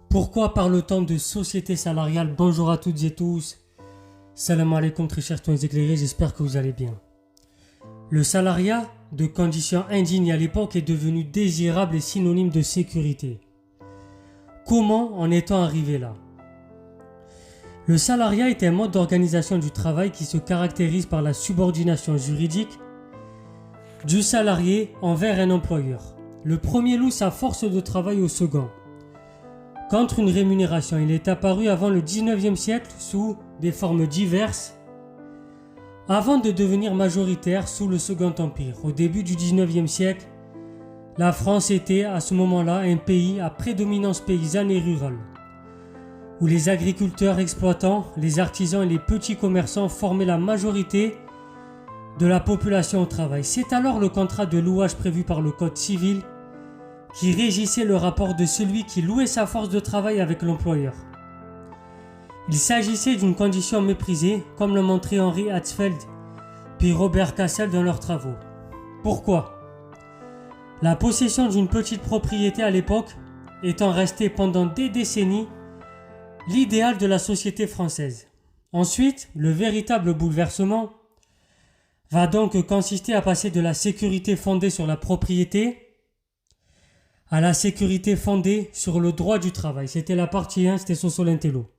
Pourquoi parle-t-on de société salariale? Bonjour à toutes et tous. Salam alaikum très chers toins éclairés, j'espère que vous allez bien. Le salariat, de conditions indignes à l'époque, est devenu désirable et synonyme de sécurité. Comment en est-on arrivé là? Le salariat est un mode d'organisation du travail qui se caractérise par la subordination juridique du salarié envers un employeur. Le premier loue sa force de travail au second. Contre une rémunération, il est apparu avant le 19e siècle sous des formes diverses, avant de devenir majoritaire sous le Second Empire. Au début du 19e siècle, la France était à ce moment-là un pays à prédominance paysanne et rurale, où les agriculteurs exploitants, les artisans et les petits commerçants formaient la majorité de la population au travail. C'est alors le contrat de louage prévu par le Code civil qui régissait le rapport de celui qui louait sa force de travail avec l'employeur. Il s'agissait d'une condition méprisée, comme le montrait Henri Hatzfeld puis Robert Cassel dans leurs travaux. Pourquoi? La possession d'une petite propriété à l'époque étant restée pendant des décennies l'idéal de la société française. Ensuite, le véritable bouleversement va donc consister à passer de la sécurité fondée sur la propriété à la sécurité fondée sur le droit du travail. C'était la partie 1, c'était Soso l'Intello.